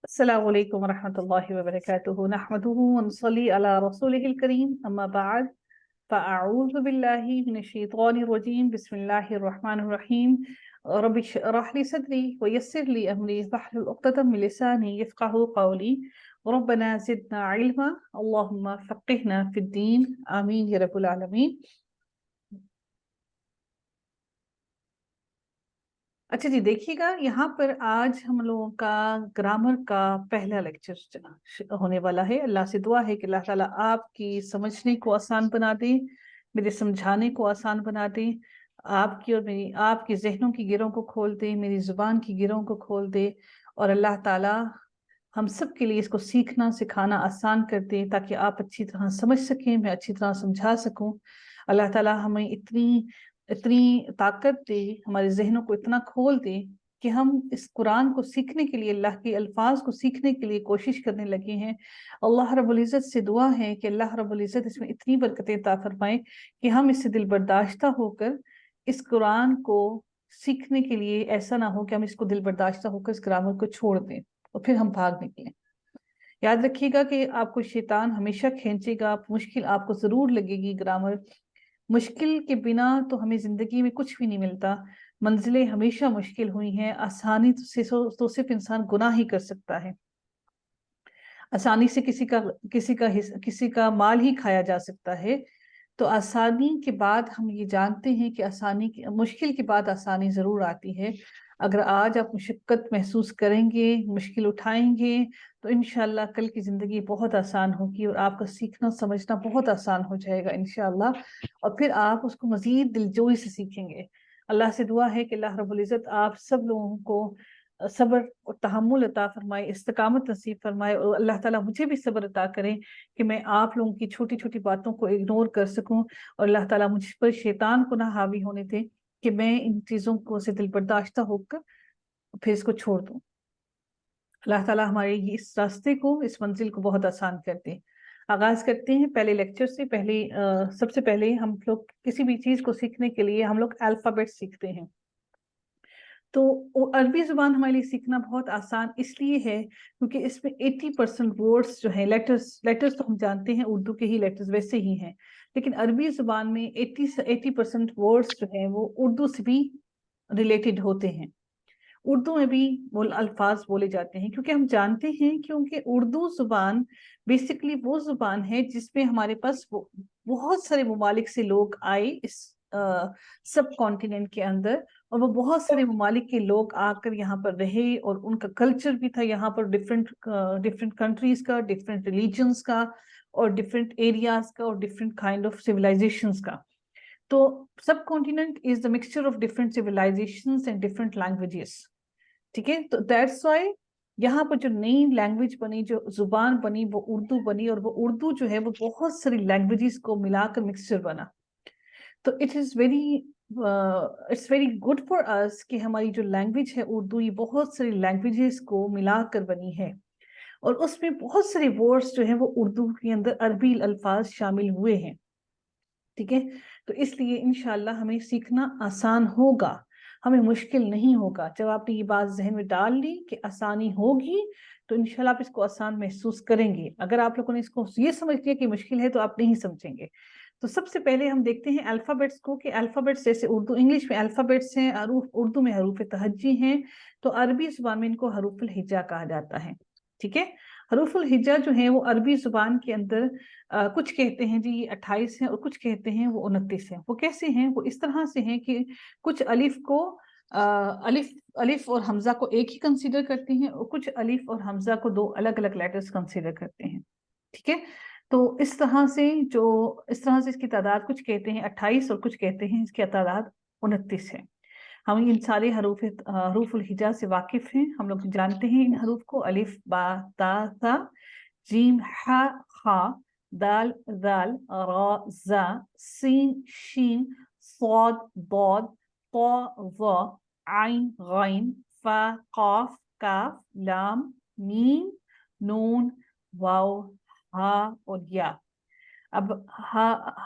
السلام علیکم ورحمۃ اللہ وبرکاتہ نحمده ونصلي على رسوله الكريم اما بعد فاعوذ باللہ من الشیطان الرجیم بسم اللہ الرحمن الرحیم رب اشرح لي صدری ويسر لي امری واحلل عقدۃ من لسانی یفقهوا قولی ربنا زدنا علما اللهم فقهنا في الدین آمین یا رب العالمین۔ اچھا جی، دیکھیے گا یہاں پر آج ہم لوگوں کا گرامر کا پہلا لیکچر ہونے والا ہے۔ اللہ سے دعا ہے کہ اللہ تعالیٰ آپ کی سمجھنے کو آسان بنا دے، میرے سمجھانے کو آسان بنا دے، آپ کی اور میری آپ کی ذہنوں کی گروں کو کھول دے، میری زبان کی گروں کو کھول دے، اور اللہ تعالیٰ ہم سب کے لیے اس کو سیکھنا سکھانا آسان کر دے تاکہ آپ اچھی طرح سمجھ سکیں، میں اچھی طرح سمجھا سکوں۔ اللہ تعالیٰ ہمیں اتنی طاقت دے، ہمارے ذہنوں کو اتنا کھول دے کہ ہم اس قرآن کو سیکھنے کے لیے، اللہ کے الفاظ کو سیکھنے کے لیے کوشش کرنے لگے ہیں۔ اللہ رب العزت سے دعا ہے کہ اللہ رب العزت اس میں اتنی برکتیں عطا فرمائے کہ ہم اس سے دل برداشتہ ہو کر اس قرآن کو سیکھنے کے لیے ایسا نہ ہو کہ ہم اس کو دل برداشتہ ہو کر اس گرامر کو چھوڑ دیں اور پھر ہم بھاگ نکلیں۔ یاد رکھیے گا کہ آپ کو شیطان ہمیشہ کھینچے گا، مشکل آپ کو ضرور لگے گی۔ گرامر مشکل کے بنا تو ہمیں زندگی میں کچھ بھی نہیں ملتا، منزلیں ہمیشہ مشکل ہوئی ہیں۔ آسانی سے تو صرف انسان گناہ ہی کر سکتا ہے، آسانی سے کسی کا مال ہی کھایا جا سکتا ہے۔ تو آسانی کے بعد ہم یہ جانتے ہیں کہ مشکل کے بعد آسانی ضرور آتی ہے۔ اگر آج آپ مشقت محسوس کریں گے، مشکل اٹھائیں گے، تو انشاءاللہ کل کی زندگی بہت آسان ہوگی اور آپ کا سیکھنا سمجھنا بہت آسان ہو جائے گا انشاءاللہ، اور پھر آپ اس کو مزید دلجوئی سے سیکھیں گے۔ اللہ سے دعا ہے کہ اللہ رب العزت آپ سب لوگوں کو صبر اور تحمل عطا فرمائے، استقامت نصیب فرمائے، اور اللہ تعالیٰ مجھے بھی صبر عطا کرے کہ میں آپ لوگوں کی چھوٹی چھوٹی باتوں کو اگنور کر سکوں، اور اللہ تعالیٰ مجھ پر شیطان کو نہ حاوی ہونے دے کہ میں ان چیزوں کو سے دل برداشتہ ہو کر پھر اس کو چھوڑ دوں۔ اللہ تعالیٰ ہمارے اس راستے کو، اس منزل کو بہت آسان کر دے۔ آغاز کرتے ہیں پہلے لیکچر سے۔ سب سے پہلے ہم لوگ کسی بھی چیز کو سیکھنے کے لیے ہم لوگ الفابیٹ سیکھتے ہیں۔ تو عربی زبان ہمارے لیے سیکھنا بہت آسان اس لیے ہے کیونکہ اس میں 80% ورڈز جو ہیں، لیٹرز تو ہم جانتے ہیں اردو کے ہی لیٹرز ویسے ہی ہیں، لیکن عربی زبان میں 80% ورڈز جو ہیں وہ اردو سے بھی ریلیٹڈ ہوتے ہیں۔ اردو میں بھی وہ الفاظ بولے جاتے ہیں کیونکہ ہم جانتے ہیں، کیونکہ اردو زبان بیسیکلی وہ زبان ہے جس میں ہمارے پاس بہت سارے ممالک سے لوگ آئے اس سب کانٹیننٹ کے اندر، اور وہ بہت سارے ممالک کے لوگ آ کر یہاں پر رہے، اور ان کا کلچر بھی تھا یہاں پر ڈفرینٹ کنٹریز کا، ڈفرینٹ ریلیجنز کا، اور ڈفرینٹ ایریاز کا، اور ڈفرینٹ کائنڈ آف سویلائزیشنز کا۔ تو subcontinent is the mixture of different civilisations and different languages, ٹھیک ہے۔ تو دیٹس وائی یہاں پر جو نئی لینگویج بنی، جو زبان بنی، وہ اردو بنی، اور وہ اردو جو ہے وہ بہت ساری لینگویجز کو ملا کر مکسچر بنا۔ تو اٹس ویری گڈ فار اس کہ ہماری جو لینگویج ہے اردو، یہ بہت ساری لینگویجز کو ملا کر بنی ہے، اور اس میں بہت سارے ورڈز جو ہیں وہ اردو کے اندر عربی الفاظ شامل ہوئے ہیں، ٹھیک ہے۔ تو اس لیے انشاءاللہ ہمیں سیکھنا آسان ہوگا، ہمیں مشکل نہیں ہوگا۔ جب آپ نے یہ بات ذہن میں ڈال لی کہ آسانی ہوگی تو انشاءاللہ آپ اس کو آسان محسوس کریں گے۔ اگر آپ لوگوں نے اس کو یہ سمجھ لیا کہ مشکل ہے تو آپ نہیں سمجھیں گے۔ تو سب سے پہلے ہم دیکھتے ہیں الفابیٹس کو، کہ الفابیٹس جیسے انگلش میں الفابیٹس ہیں، اردو میں حروف تہجی ہیں، تو عربی زبان میں ان کو حروف الہجا کہا جاتا ہے، ٹھیک ہے۔ حروف الہجا جو ہیں وہ عربی زبان کے اندر کچھ کہتے ہیں جی یہ 28 ہیں، اور کچھ کہتے ہیں وہ 29 ہیں۔ وہ کیسے ہیں؟ وہ اس طرح سے ہیں کہ کچھ الف کو الف اور حمزہ کو ایک ہی کنسیڈر کرتے ہیں، اور کچھ الف اور حمزہ کو دو الگ الگ لیٹرز کنسیڈر کرتے ہیں، ٹھیک ہے۔ تو اس طرح سے اس کی تعداد کچھ کہتے ہیں 28 اور کچھ کہتے ہیں اس کی تعداد 29 ہے۔ ہم ان سارے حروف الہجا سے واقف ہیں، ہم لوگ جانتے ہیں ان حروف کو: الف با تا ثا، جیم ہا خا، دال ذال، را زا، سین شین، صاد ضاد، طا ظا، عین غین، فا قاف کاف، لام میم، نون واو، ہا اور یا۔ اب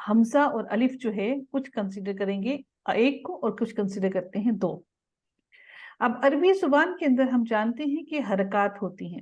حمزہ اور الف جو ہے کچھ کنسیڈر کریں گے ایک کو، اور کچھ کنسیڈر کرتے ہیں دو۔ اب عربی زبان کے اندر ہم جانتے ہیں کہ حرکات ہوتی ہیں،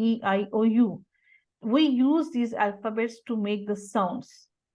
E I O U। we use these alphabets to make the sounds,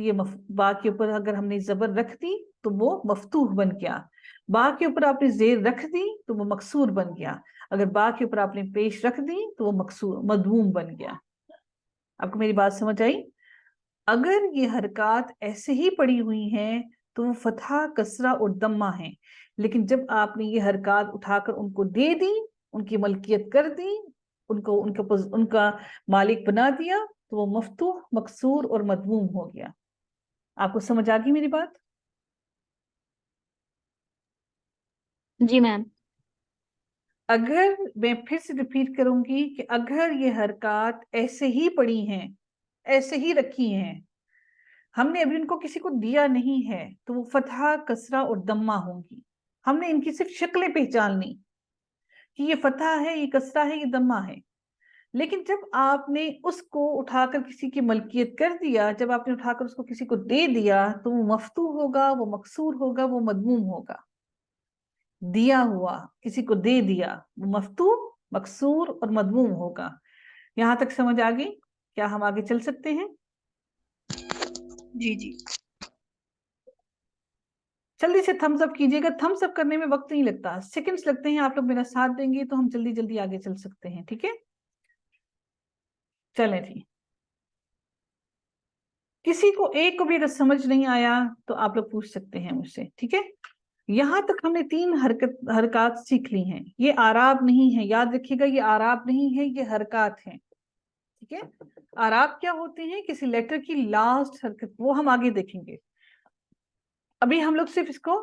تو یہ با کے اوپر اگر ہم نے زبر رکھ دی تو وہ مفتوح بن گیا، با کے اوپر آپ نے زیر رکھ دی تو وہ مکسور بن گیا، اگر با کے اوپر آپ نے پیش رکھ دی تو وہ مکسور مدموم بن گیا۔ آپ کو میری بات سمجھ آئی؟ اگر یہ حرکات ایسے ہی پڑی ہوئی ہیں تو وہ فتحہ، کسرہ اور دمہ ہیں، لیکن جب آپ نے یہ حرکات اٹھا کر ان کو دے دی، ان کی ملکیت کر دی، ان کا مالک بنا دیا، تو وہ مفتوح، مکسور اور مدموم ہو گیا۔ آپ کو سمجھ آ گئی میری بات؟ جی میم۔ اگر میں پھر سے ریپیٹ کروں گی کہ اگر یہ حرکات ایسے ہی پڑی ہیں، ایسے ہی رکھی ہیں، ہم نے ابھی ان کو کسی کو دیا نہیں ہے، تو وہ فتحہ، کسرہ اور دمہ ہوں گی۔ ہم نے ان کی صرف شکلیں پہچاننی کہ یہ فتحہ ہے، یہ کسرہ ہے، یہ دمہ ہے، لیکن جب آپ نے اس کو اٹھا کر کسی کی ملکیت کر دیا، جب آپ نے اٹھا کر اس کو کسی کو دے دیا، تو وہ مفتوح ہوگا، وہ مکسور ہوگا، وہ مدموم ہوگا۔ دیا ہوا، کسی کو دے دیا، وہ مفتوح، مکسور اور مدموم ہوگا۔ یہاں تک سمجھ آ گئی؟ کیا ہم آگے چل سکتے ہیں؟ جی جی۔ جلدی سے تھمز اپ کیجیے گا، تھمز اپ کرنے میں وقت نہیں لگتا، سیکنڈز لگتے ہیں، آپ لوگ میرا ساتھ دیں گے تو ہم جلدی جلدی آگے چل سکتے ہیں، ٹھیک ہے؟ چلیں جی، کسی کو ایک کو بھی اگر سمجھ نہیں آیا تو آپ لوگ پوچھ سکتے ہیں مجھ سے، ٹھیک ہے؟ یہاں تک ہم نے 3 حرکات سیکھ لی ہیں۔ یہ آراب نہیں ہے، یاد رکھیے گا، یہ آراب نہیں ہے، یہ حرکات ہیں، ٹھیک ہے؟ آراب کیا ہوتے ہیں؟ کسی لیٹر کی لاسٹ حرکت، وہ ہم آگے دیکھیں گے، ابھی ہم لوگ صرف اس کو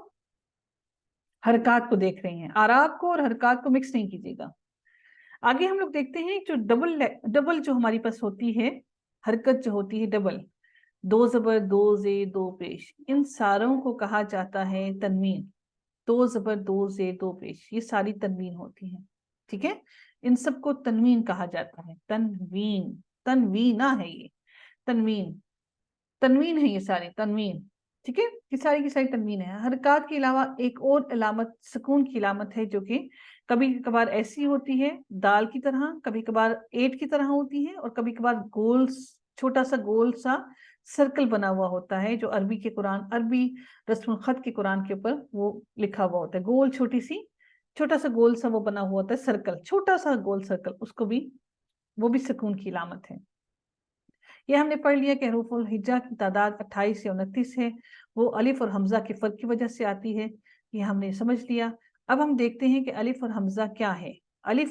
حرکات کو دیکھ رہے ہیں، آراب کو اور حرکات کو مکس نہیں کیجیے گا۔ آگے ہم لوگ دیکھتے ہیں جو ڈبل جو ہماری پاس ہوتی ہے، حرکت جو ہوتی ہے ڈبل، 2 زبر، 2 زیر، 2 پیش، ان ساروں کو کہا جاتا ہے تنوین۔ 2 زبر، 2 زیر، 2 پیش، یہ ساری تنوین ہوتی ہیں، ٹھیک ہے؟ ان سب کو تنوین کہا جاتا ہے، تنوین، تنوینہ ہے یہ، تنوین، تنوین ہے یہ ساری، تنوین، ٹھیک ہے؟ یہ ساری کی ساری تنوین ہے۔ حرکات کے علاوہ ایک اور علامت سکون کی علامت ہے، جو کہ کبھی کبھار ایسی ہوتی ہے دال کی طرح، کبھی کبھار 8 کی طرح ہوتی ہے، اور کبھی کبھار گول، چھوٹا سا گول سا سرکل بنا ہوا ہوتا ہے، جو عربی کے قرآن، عربی رسم الخط کے قرآن کے اوپر وہ لکھا ہوا ہوتا ہے، گول چھوٹا سا گول سا وہ بنا ہوا ہوتا ہے سرکل، چھوٹا سا گول سرکل، اس کو بھی، وہ بھی سکون کی علامت ہے۔ یہ ہم نے پڑھ لیا کہ حروف الہجا کی تعداد 28 سے 29 ہے، وہ الف اور حمزہ کے فرق کی وجہ سے آتی ہے، یہ ہم نے سمجھ لیا۔ اب ہم دیکھتے ہیں کہ الف اور حمزہ کیا ہے۔ الف،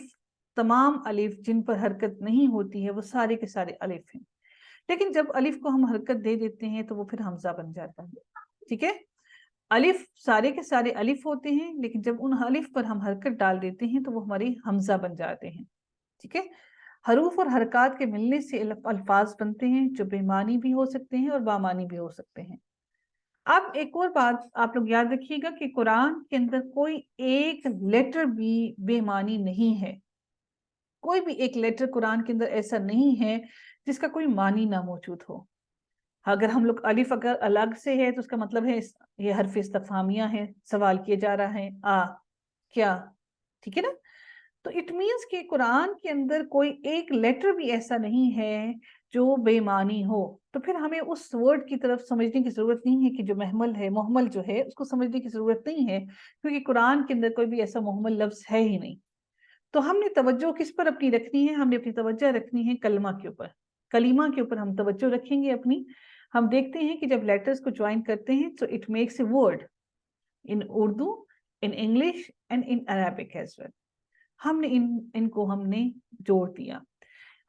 تمام الف جن پر حرکت نہیں ہوتی ہے وہ سارے کے سارے الف ہیں، لیکن جب الف کو ہم حرکت دے دیتے ہیں تو وہ پھر حمزہ بن جاتا ہے، ٹھیک ہے؟ الف سارے کے سارے الف ہوتے ہیں، لیکن جب ان الف پر ہم حرکت ڈال دیتے ہیں تو وہ ہماری حمزہ بن جاتے ہیں، ٹھیک ہے؟ حروف اور حرکات کے ملنے سے الفاظ بنتے ہیں جو بے معنی بھی ہو سکتے ہیں اور بامعنی بھی ہو سکتے ہیں۔ اب ایک اور بات آپ لوگ یاد رکھیے گا کہ قرآن کے اندر کوئی ایک لیٹر بھی بے معنی نہیں ہے، کوئی بھی ایک لیٹر قرآن کے اندر ایسا نہیں ہے جس کا کوئی معنی نہ موجود ہو۔ اگر ہم لوگ الف اگر الگ سے ہے تو اس کا مطلب ہے یہ حرف استفہامیہ ہے، سوال کیا جا رہا ہے، کیا، ٹھیک ہے نا؟ تو اٹ مینس کہ قرآن کے اندر کوئی ایک لیٹر بھی ایسا نہیں ہے جو بے معنی ہو، تو پھر ہمیں اس ورڈ کی طرف سمجھنے کی ضرورت نہیں ہے کہ جو محمل جو ہے اس کو سمجھنے کی ضرورت نہیں ہے، کیونکہ قرآن کے اندر کوئی بھی ایسا محمل لفظ ہے ہی نہیں۔ تو ہم نے توجہ کس پر اپنی رکھنی ہے؟ ہم نے اپنی توجہ رکھنی ہے کلمہ کے اوپر، کلمہ کے اوپر ہم توجہ رکھیں گے اپنی۔ ہم دیکھتے ہیں کہ جب لیٹرز کو جوائن کرتے ہیں تو it makes a word in Urdu, in English and in Arabic as well. ہم نے ان کو ہم نے جوڑ دیا۔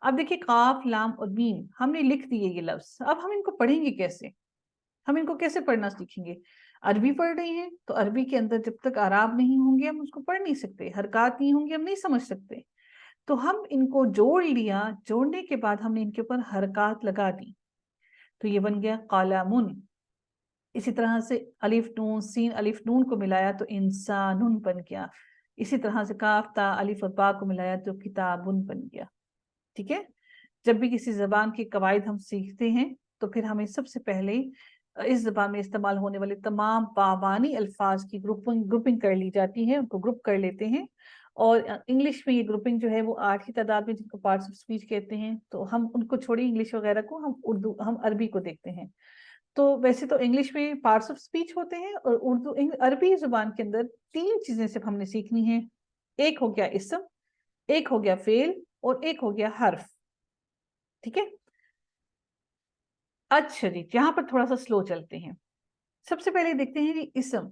اب دیکھیے قاف، لام اور میم ہم نے لکھ دیے یہ لفظ، اب ہم ان کو پڑھیں گے کیسے؟ ہم ان کو کیسے پڑھنا سیکھیں گے؟ عربی پڑھ رہے ہیں تو عربی کے اندر جب تک اعراب نہیں ہوں گے ہم اس کو پڑھ نہیں سکتے، حرکات نہیں ہوں گے ہم نہیں سمجھ سکتے، تو ہم ان کو جوڑ لیا، جوڑنے کے بعد ہم نے ان کے اوپر حرکات لگا دی، تو یہ بن گیا قلمٌ۔ اسی طرح سے الف نون سین الف نون کو ملایا تو انسانٌ بن گیا، اسی طرح سے کاف تا الف اور با کو ملایا تو کتابٌ بن گیا، ٹھیک ہے؟ جب بھی کسی زبان کی قواعد ہم سیکھتے ہیں تو پھر ہمیں سب سے پہلے اس زبان میں استعمال ہونے والے تمام بامعنی الفاظ کی گروپنگ کر لی جاتی ہے، ان کو گروپ کر لیتے ہیں، اور انگلش میں یہ گروپنگ جو ہے وہ 8 کی تعداد میں جن کو پارٹس آف اسپیچ کہتے ہیں، تو ہم ان کو چھوڑی انگلش وغیرہ کو، ہم عربی کو دیکھتے ہیں۔ تو ویسے تو انگلش میں پارٹس آف اسپیچ ہوتے ہیں، اور عربی زبان کے اندر 3 چیزیں صرف ہم نے سیکھنی ہیں. ایک ہو گیا اسم، ایک ہو گیا فعل، اور ایک ہو گیا حرف. ٹھیک ہے. اچھا جی، یہاں پر تھوڑا سا سلو چلتے ہیں. سب سے پہلے دیکھتے ہیں جی اسم.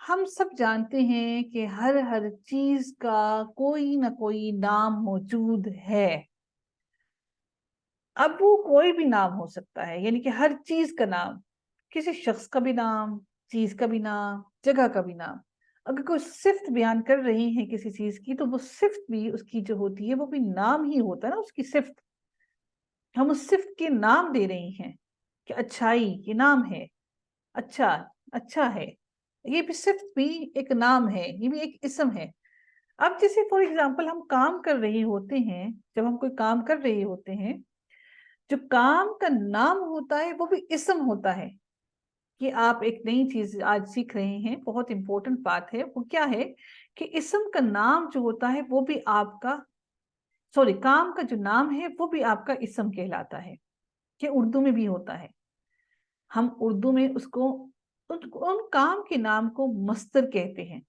ہم سب جانتے ہیں کہ ہر چیز کا کوئی نہ کوئی نام موجود ہے. اب وہ کوئی بھی نام ہو سکتا ہے، یعنی کہ ہر چیز کا نام، کسی شخص کا بھی نام، چیز کا بھی نام، جگہ کا بھی نام. اگر کوئی صفت بیان کر رہی ہے کسی چیز کی، تو وہ صفت بھی اس کی جو ہوتی ہے وہ بھی نام ہی ہوتا ہے نا، اس کی صفت. ہم اس صفت کے نام دے رہی ہیں کہ اچھائی یہ نام ہے، اچھا اچھا ہے. یہ بھی صفت بھی ایک نام ہے، یہ بھی ایک اسم ہے. اب جیسے فار ایگزامپل ہم کام کر رہے ہوتے ہیں، جب ہم کوئی کام کر رہے ہوتے ہیں، جو کام کا نام ہوتا ہے وہ بھی اسم ہوتا ہے. کہ آپ ایک نئی چیز آج سیکھ رہے ہیں، بہت امپورٹنٹ بات ہے. وہ کیا ہے کہ اسم کا نام جو ہوتا ہے وہ بھی آپ کا، کام کا جو نام ہے وہ بھی آپ کا اسم کہلاتا ہے. کہ اردو میں بھی ہوتا ہے. ہم اردو میں اس کو، ان کام کے نام کو مصدر کہتے ہیں.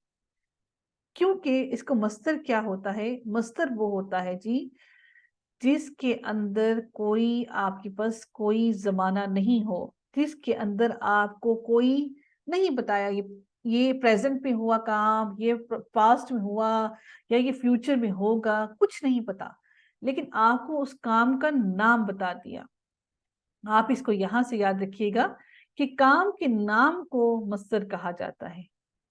کیونکہ اس کو مصدر کیا ہوتا ہے؟ مصدر وہ ہوتا ہے جی جس کے اندر کوئی آپ کے پاس کوئی زمانہ نہیں ہو، جس کے اندر آپ کو کوئی نہیں بتایا یہ پریزنٹ میں ہوا کام، یہ پاسٹ میں ہوا، یا یہ فیوچر میں ہوگا، کچھ نہیں پتا، لیکن آپ کو اس کام کا نام بتا دیا. آپ اس کو یہاں سے یاد رکھیے گا کہ کام کے نام کو مصدر کہا جاتا ہے.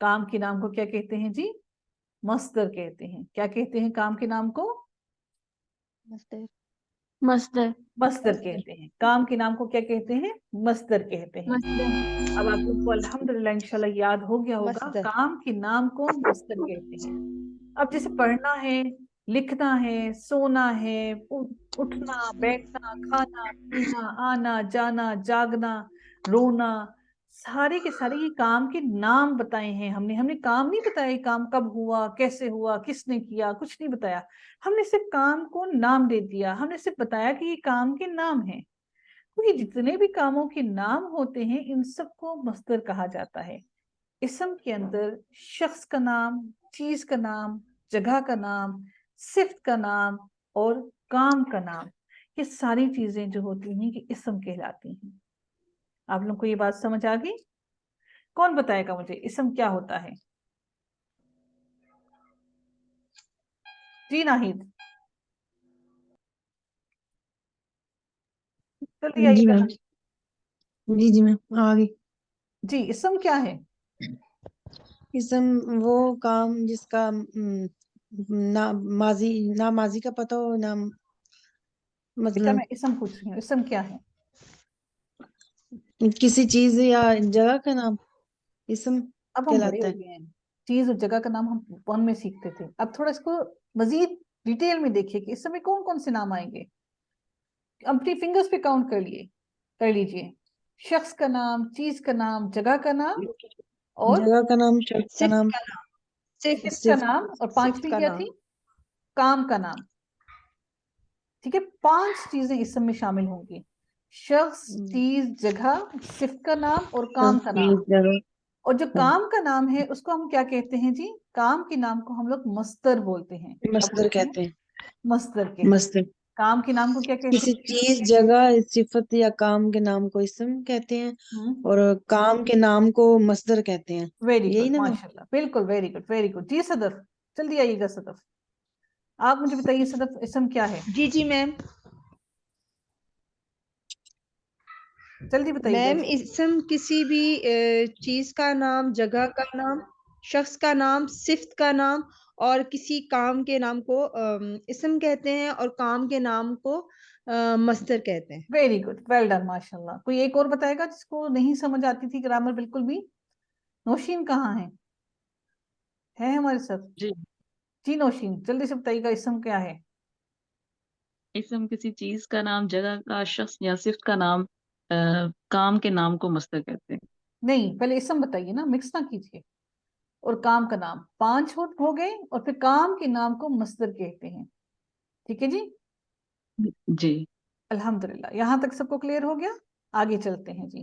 کام کے نام کو کیا کہتے ہیں جی؟ مصدر کہتے ہیں. کیا کہتے ہیں کام کے نام کو؟ مصدر. مصدر. مصدر کہتے ہیں. کام کے نام کو کیا کہتے ہیں؟ مصدر کہتے ہیں. مصدر. اب آپ لوگ کو الحمدللہ انشاءاللہ یاد ہو گیا ہوگا مصدر. کام کے نام کو مصدر کہتے ہیں. اب جیسے پڑھنا ہے، لکھنا ہے، سونا ہے، اٹھنا بیٹھنا، کھانا پینا، آنا جانا، جاگنا، رونا، سارے کے سارے یہ کام کے نام بتائے ہیں. ہم نے کام نہیں بتایا یہ کام کب ہوا، کیسے ہوا، کس نے کیا، کچھ نہیں بتایا. ہم نے صرف کام کو نام دے دیا. ہم نے صرف بتایا کہ یہ کام کے نام ہیں. کیونکہ جتنے بھی کاموں کے نام ہوتے ہیں ان سب کو مصدر کہا جاتا ہے. اسم کے اندر شخص کا نام، چیز کا نام، جگہ کا نام، صفت کا نام اور کام کا نام، یہ ساری چیزیں جو ہوتی ہیں کہ اسم کہلاتی ہیں. آپ لوگوں کو یہ بات سمجھ آ گئی؟ کون بتائے گا مجھے اسم کیا ہوتا ہے؟ جی ناہید، جلدی آئیے جی گا. میم. جی میم آ گئی. جی اسم کیا ہے؟ اسم وہ کام جس کا نہ ماضی کا پتہ ہو، نہ بیٹا مطلب میں اسم پوچھ رہی ہوں، اسم کیا ہے؟ کسی چیز یا جگہ کا نام اسم اب ہم بڑے کہلاتا ہو ہے. گئے ہیں، چیز اور جگہ کا نام ہم ون میں سیکھتے تھے. اب تھوڑا اس کو مزید ڈیٹیل میں دیکھیے کہ اس میں کون کون سے نام آئیں گے. اپنی فنگرز پہ کاؤنٹ کر لیجئے. شخص کا نام، چیز کا نام، جگہ کا نام اور جگہ کا نام، شخص کا صفت نام، کا نام. صفت. صفت کا نام، اور صفت پانچویں کا کیا نام. تھی؟ کام کا نام. ٹھیک ہے، 5 چیزیں اسم میں شامل ہوں گی: شخص، چیز، جگہ، صفت کا نام اور کام کا نام. جگہ اور جو کام کا نام ہے اس کو ہم کیا کہتے ہیں جی؟ کام کے نام کو ہم لوگ مصدر بولتے ہیں. کیا مصدر بولتے ہیں؟ کہتے ہیں. مصدر کہتے ہیں. مصدر کام کے نام کو کیا کہتے کسی چیز، جگہ، صفت یا کام کے نام کو اسم کہتے ہیں، ہیں؟ اور کام کے نام کو مصدر کہتے ہیں. ویری یہی گڈ، نا میم؟ ماشاء اللہ، بالکل ویری گڈ ویری گڈ. جی صدف، جلدی آئیے گا. صدف آپ مجھے بتائیے صدف اسم کیا ہے؟ جی میم. جلدی بتائیے گا. میم اسم کسی بھی چیز کا نام، جگہ کا نام، شخص کا نام، صفت کا نام اور کسی کام کے نام کو اسم کہتے ہیں، اور کام کے نام کو مصدر کہتے ہیں. ویری گڈ، ویل ڈن، ماشاء اللہ. کوئی ایک اور بتائے گا جس کو نہیں سمجھ آتی تھی گرامر بالکل بھی؟ نوشین کہاں ہے ہمارے ساتھ؟ جی. جی نوشین، جلدی سے بتائیے گا اسم کیا ہے؟ اسم کسی چیز کا نام، جگہ کا، شخص یا صفت کا نام، کام کے نام کو مصدر کہتے ہیں. نہیں، پہلے اسم بتائیے نا، مکس نہ کیجیے. اور کام کا نام 5 ہو گئے، اور پھر کام کے نام کو مصدر کہتے ہیں. ٹھیک ہے جی، جی. الحمدللہ. یہاں تک سب کو کلیئر ہو گیا؟ آگے چلتے ہیں جی.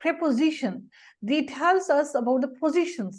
preposition they tells us about the positions।